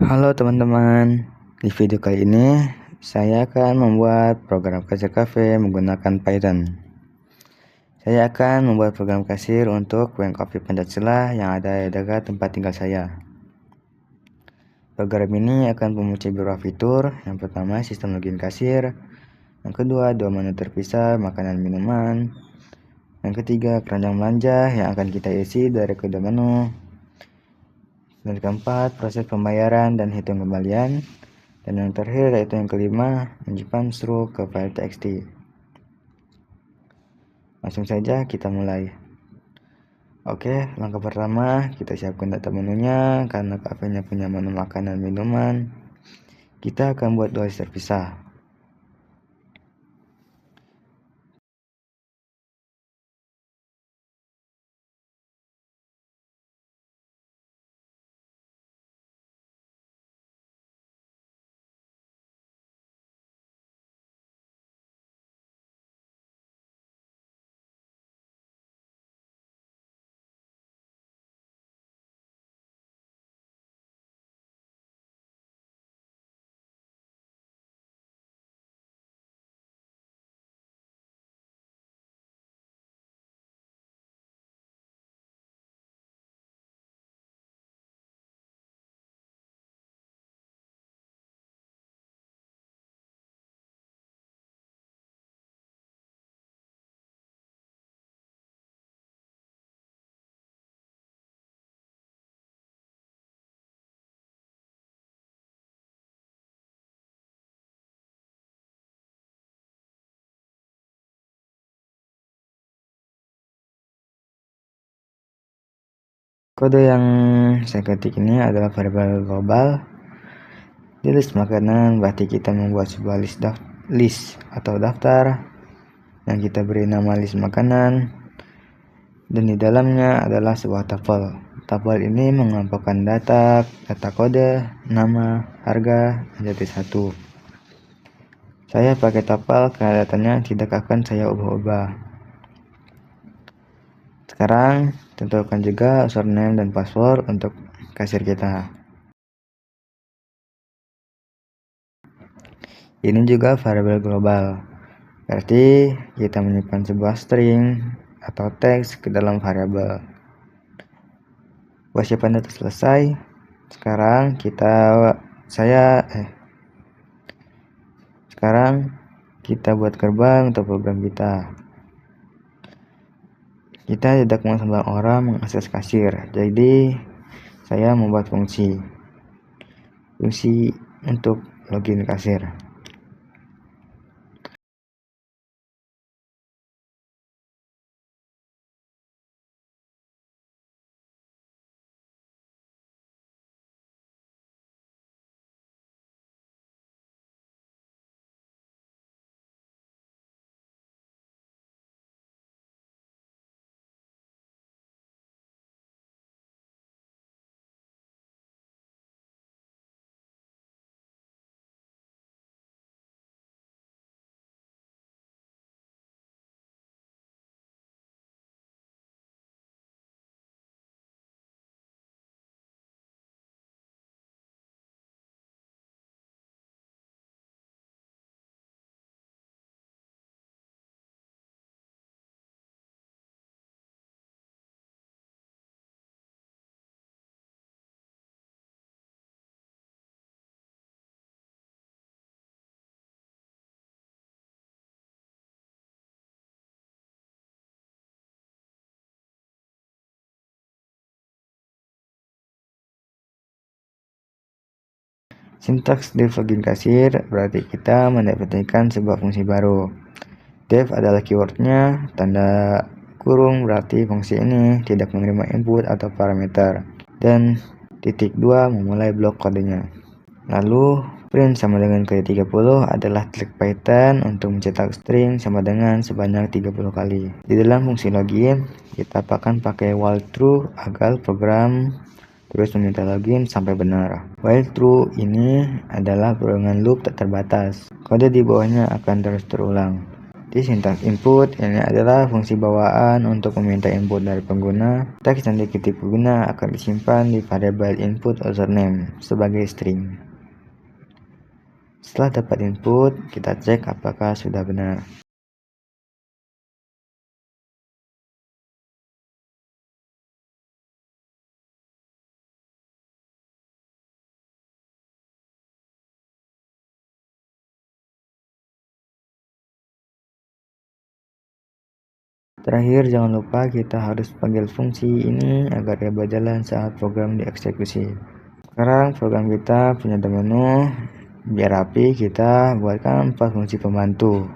Halo teman-teman, di video kali ini saya akan membuat program kasir cafe menggunakan Python. Saya akan membuat program kasir untuk Bank Coffee Pancasila yang ada di dekat tempat tinggal saya. Program ini akan memiliki beberapa fitur. Yang pertama, sistem login kasir. Yang kedua, 2 menu terpisah makanan minuman. Yang ketiga, keranjang belanja yang akan kita isi dari kedua menu. Dan keempat, proses pembayaran dan hitung kembalian. Dan yang terakhir yaitu yang kelima, menyimpan seru ke file txt. Langsung saja kita mulai. Oke, langkah pertama kita siapkan data menunya. Karena kafenya punya menu makanan minuman, kita akan buat dua list terpisah. Kode yang saya ketik ini adalah variabel global. Di list makanan berarti kita membuat sebuah list atau daftar yang kita beri nama list makanan, dan di dalamnya adalah sebuah tabel. Tabel ini mengelompokkan data kode, nama, harga menjadi satu. Saya pakai tabel karena datanya tidak akan saya ubah-ubah. Sekarang tentukan juga username dan password untuk kasir kita. Ini juga variabel global, berarti kita menyimpan sebuah string atau teks ke dalam variabel. Persiapan data selesai. Sekarang kita buat gerbang untuk program kita. Kita tidak mau sembarang orang mengakses kasir, jadi saya membuat fungsi untuk login kasir. Sintaks dev login kasir berarti kita mendapatkan sebuah fungsi baru. Dev adalah keywordnya, tanda kurung berarti fungsi ini tidak menerima input atau parameter, dan titik 2 memulai blok kodenya. Lalu print sama dengan kali 30 adalah tag Python untuk mencetak string sama dengan sebanyak 30 kali. Di dalam fungsi login kita akan pakai while true agar program terus meminta login sampai benar. While true ini adalah perolongan loop tak terbatas. Kode di bawahnya akan terus terulang. Di sintaks input, ini adalah fungsi bawaan untuk meminta input dari pengguna. Teks yang diketik pengguna akan disimpan di variabel input username sebagai string. Setelah dapat input, kita cek apakah sudah benar. Terakhir, jangan lupa kita harus panggil fungsi ini agar ia berjalan saat program dieksekusi. Sekarang program kita punya menu. Biar rapi, kita buatkan 4 fungsi pembantu.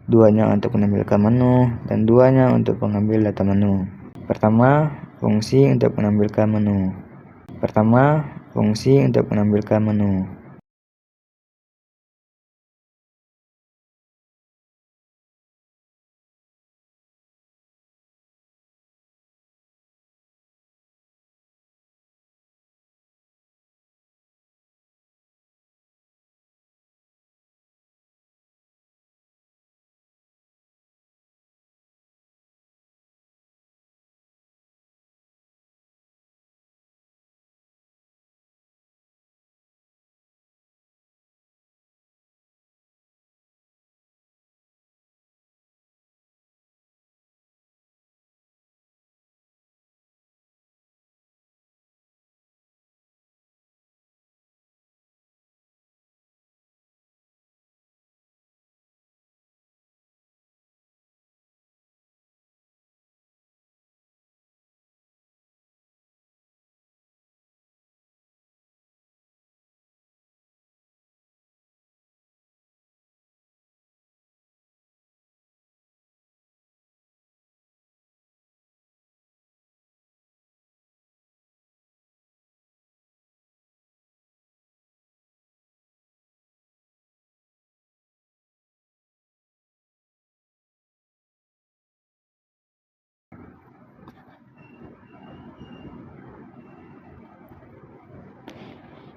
2-nya untuk menampilkan menu dan 2-nya untuk mengambil data menu. Pertama, fungsi untuk menampilkan menu.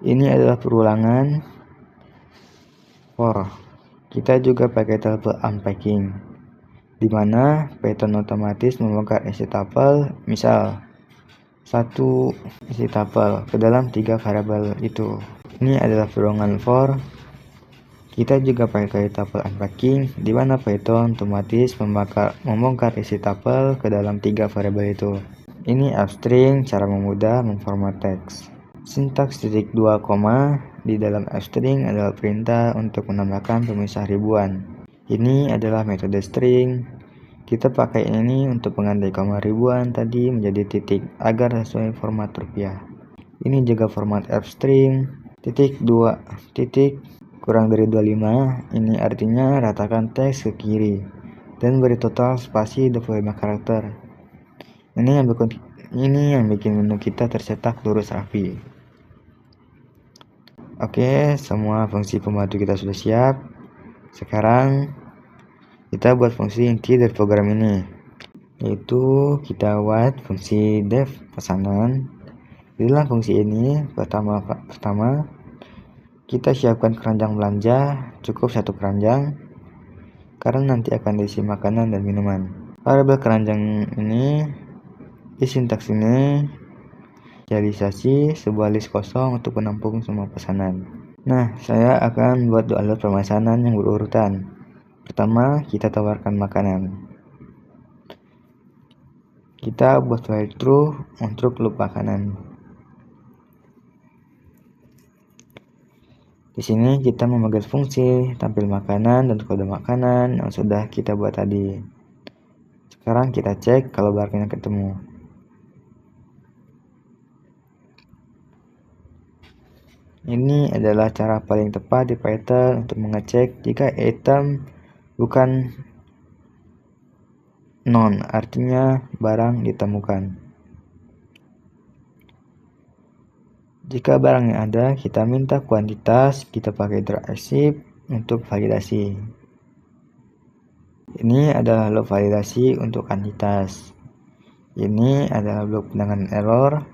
Ini adalah perulangan for. Kita juga pakai tuple unpacking, di mana Python otomatis membongkar isi tuple, misal 1 isi tuple ke dalam 3 variabel itu. Ini adalah perulangan for. Kita juga pakai tuple unpacking, di mana Python otomatis membongkar isi tuple ke dalam 3 variabel itu. Ini f-string, cara memudah memformat teks. Sintaks titik 2 koma di dalam f-string adalah perintah untuk menambahkan pemisah ribuan. Ini adalah metode string. Kita pakai ini untuk mengganti koma ribuan tadi menjadi titik agar sesuai format rupiah. Ini juga format f-string. Titik 2 titik kurang dari 25. Ini artinya ratakan teks ke kiri dan beri total spasi 25 karakter. Ini yang bikin menu kita tercetak lurus rapi. Oke, semua fungsi pembantu kita sudah siap. Sekarang kita buat fungsi inti dari program ini, yaitu kita buat fungsi def pesanan. Di dalam fungsi ini, pertama kita siapkan keranjang belanja, cukup 1 keranjang, karena nanti akan diisi makanan dan minuman. Variabel keranjang ini di sintaks ini inisialisasi sebuah list kosong untuk menampung semua pesanan. Nah, saya akan buat 2 alur pemesanan yang berurutan. Pertama, kita tawarkan makanan. Kita buat while true untuk loop makanan. Di sini kita memanggil fungsi tampil makanan dan kode makanan yang sudah kita buat tadi. Sekarang kita cek kalau barangnya ketemu. Ini adalah cara paling tepat di Python untuk mengecek jika item bukan non, artinya barang ditemukan. Jika barangnya ada, kita minta kuantitas, kita pakai exif untuk validasi. Ini adalah log validasi untuk kuantitas. Ini adalah blok penanganan error.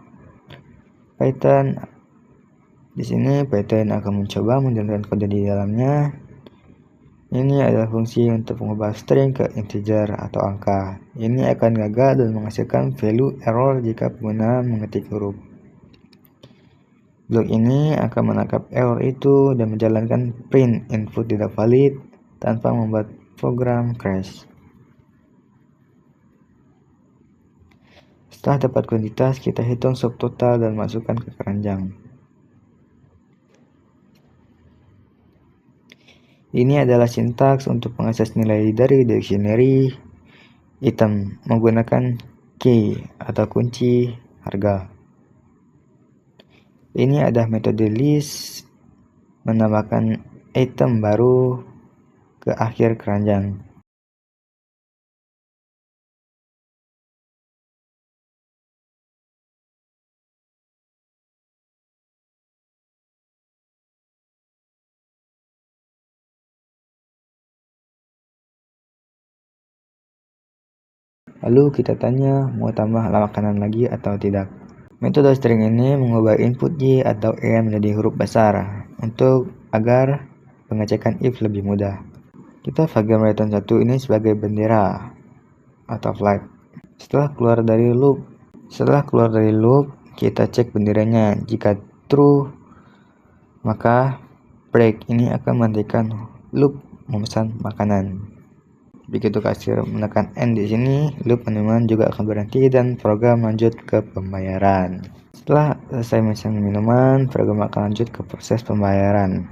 Di sini Python akan mencoba menjalankan kode di dalamnya. Ini adalah fungsi untuk mengubah string ke integer atau angka. Ini akan gagal dan menghasilkan value error jika pengguna mengetik huruf. Blok ini akan menangkap error itu dan menjalankan print input tidak valid tanpa membuat program crash. Setelah dapat kuantitas, kita hitung subtotal dan masukkan ke keranjang. Ini adalah sintaks untuk mengakses nilai dari dictionary item menggunakan key atau kunci harga. Ini adalah metode list menambahkan item baru ke akhir keranjang. Lalu kita tanya mau tambah makanan lagi atau tidak. Metode string ini mengubah input Y atau N menjadi huruf besar untuk agar pengecekan if lebih mudah. Kita bagian return 1 ini sebagai bendera atau flag. Setelah keluar dari loop, kita cek benderanya. Jika true, maka break ini akan menghentikan loop memesan makanan. Begitu kasir menekan N di sini, loop minuman juga akan berhenti dan program lanjut ke pembayaran. Setelah selesai memesan minuman, program akan lanjut ke proses pembayaran.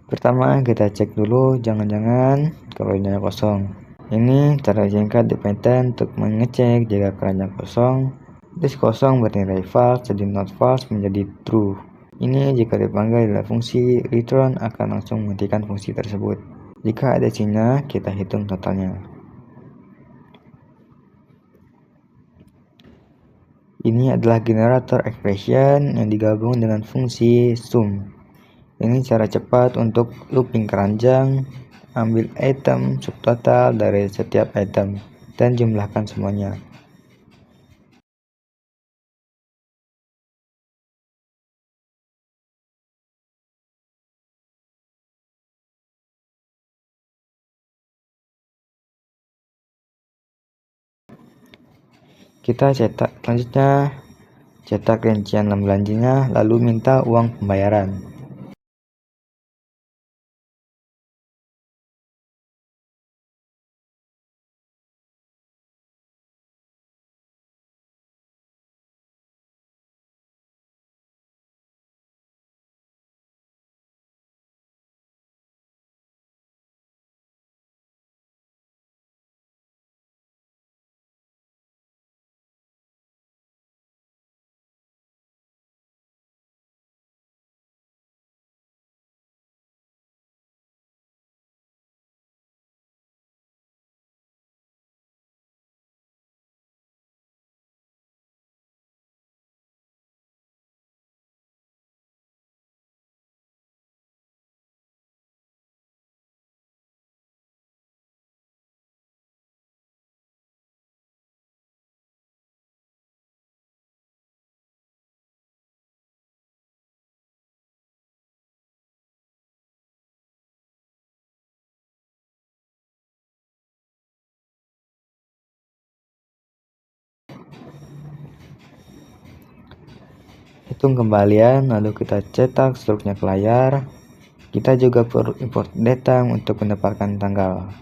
Pertama, kita cek dulu jangan-jangan keranjangnya kosong. Ini cara singkat di Python untuk mengecek jika keranjang kosong. Disk kosong bernilai false, jadi not false menjadi true. Ini jika dipanggil dalam fungsi return akan langsung menghentikan fungsi tersebut. Jika ada sinyal, kita hitung totalnya. Ini adalah generator expression yang digabung dengan fungsi sum. Ini cara cepat untuk looping keranjang. Ambil item subtotal dari setiap item dan jumlahkan semuanya. Kita selanjutnya cetak rincian belanjanya lalu minta uang pembayaran. Hitung kembalian lalu kita cetak struknya ke layar. Kita juga perlu import data untuk mendapatkan tanggal.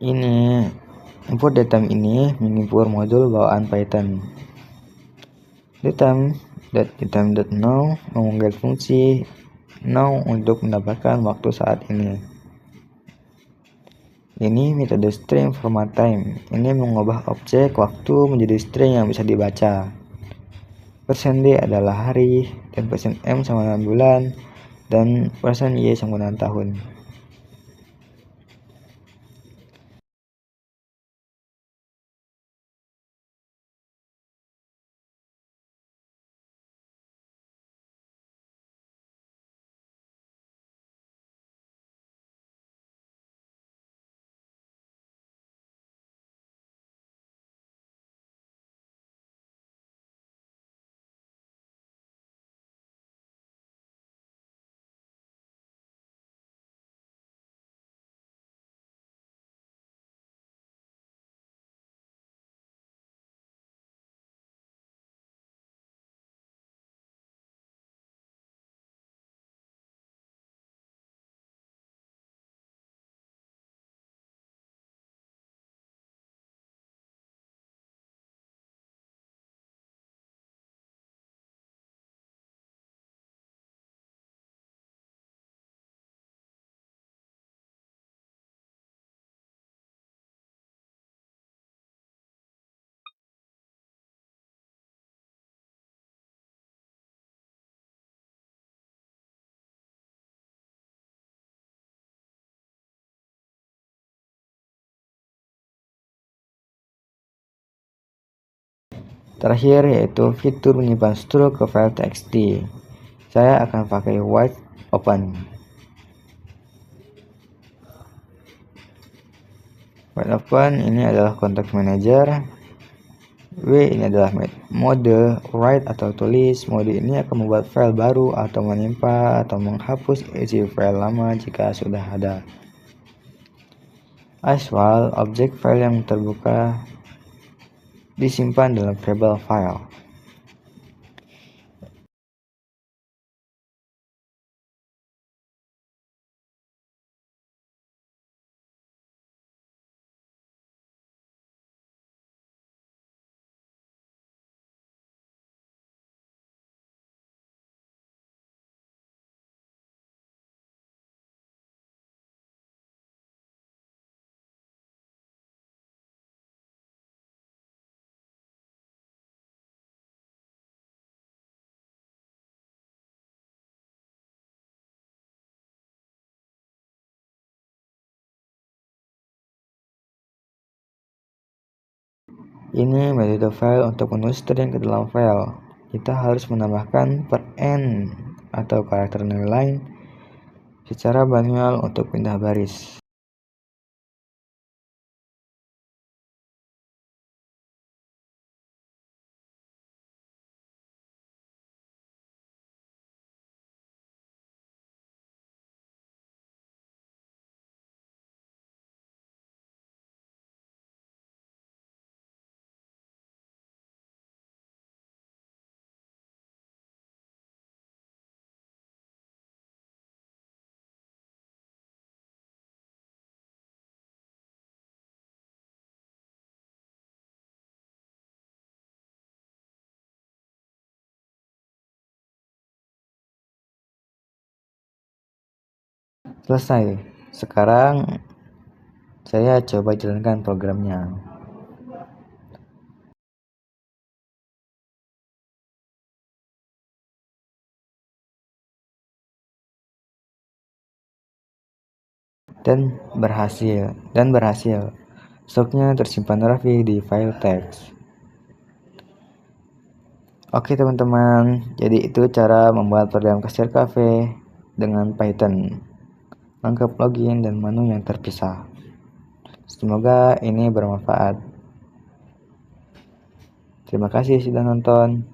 Ini import datam ini mengimport modul bawaan Python. Datam.now memanggil fungsi now untuk mendapatkan waktu saat ini. Ini metode string format time. Ini mengubah objek waktu menjadi string yang bisa dibaca. %D adalah hari dan %M sama dengan bulan dan %Y sama dengan tahun. Terakhir yaitu fitur menyimpan struk ke file txt. Saya akan pakai wide open. Wide open ini adalah context manager. W ini adalah mode write atau tulis. Mode ini akan membuat file baru atau menimpa atau menghapus isi file lama jika sudah ada. Aswal, objek file yang terbuka disimpan dalam variable file. Ini metode file untuk menulis string ke dalam file. Kita harus menambahkan /n atau karakter nilai lain secara manual untuk pindah baris. Selesai. Sekarang saya coba jalankan programnya. Dan berhasil. Struknya tersimpan rapi di file text. Oke teman-teman, jadi itu cara membuat program kasir cafe dengan Python. Lengkap login dan menu yang terpisah. Semoga ini bermanfaat. Terima kasih sudah nonton.